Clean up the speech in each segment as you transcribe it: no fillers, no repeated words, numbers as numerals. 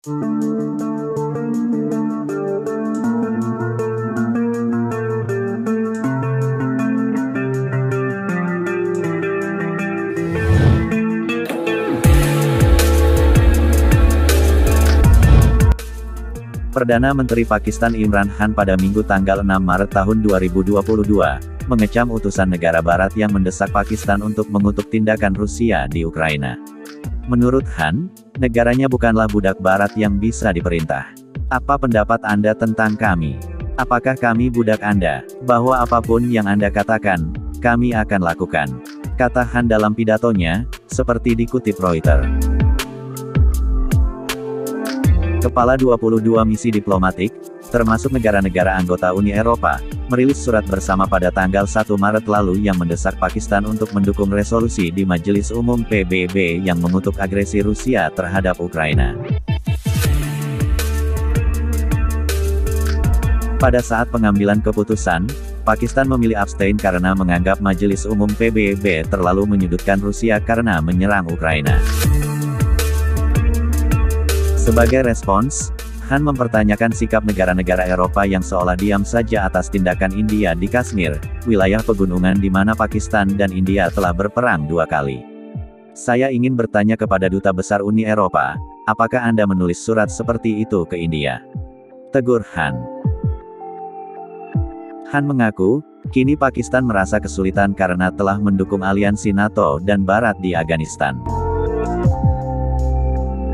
Perdana Menteri Pakistan Imran Khan pada Minggu tanggal 6 Maret tahun 2022, mengecam utusan negara barat yang mendesak Pakistan untuk mengutuk tindakan Rusia di Ukraina. Menurut Khan, negaranya bukanlah budak barat yang bisa diperintah. Apa pendapat Anda tentang kami? Apakah kami budak Anda? Bahwa apapun yang Anda katakan, kami akan lakukan, kata Khan dalam pidatonya, seperti dikutip Reuters. Kepala 22 misi diplomatik, termasuk negara-negara anggota Uni Eropa, merilis surat bersama pada tanggal 1 Maret lalu yang mendesak Pakistan untuk mendukung resolusi di Majelis Umum PBB yang mengutuk agresi Rusia terhadap Ukraina. Pada saat pengambilan keputusan, Pakistan memilih abstain karena menganggap Majelis Umum PBB terlalu menyudutkan Rusia karena menyerang Ukraina. Sebagai respons, Khan mempertanyakan sikap negara-negara Eropa yang seolah diam saja atas tindakan India di Kashmir, wilayah pegunungan di mana Pakistan dan India telah berperang 2 kali. Saya ingin bertanya kepada Duta Besar Uni Eropa, apakah Anda menulis surat seperti itu ke India? Tegur Khan. Khan mengaku, kini Pakistan merasa kesulitan karena telah mendukung aliansi NATO dan Barat di Afghanistan.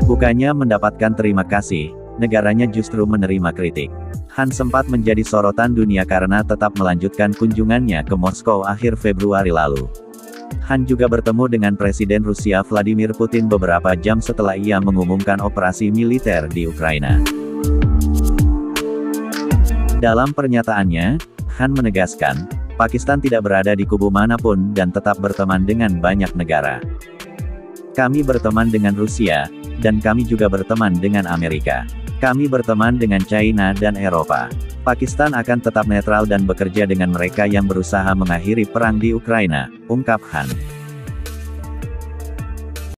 Bukannya mendapatkan terima kasih, negaranya justru menerima kritik. Khan sempat menjadi sorotan dunia karena tetap melanjutkan kunjungannya ke Moskow akhir Februari lalu. Khan juga bertemu dengan Presiden Rusia Vladimir Putin beberapa jam setelah ia mengumumkan operasi militer di Ukraina. Dalam pernyataannya, Khan menegaskan, Pakistan tidak berada di kubu manapun dan tetap berteman dengan banyak negara. Kami berteman dengan Rusia, dan kami juga berteman dengan Amerika. Kami berteman dengan China dan Eropa. Pakistan akan tetap netral dan bekerja dengan mereka yang berusaha mengakhiri perang di Ukraina, ungkap Khan.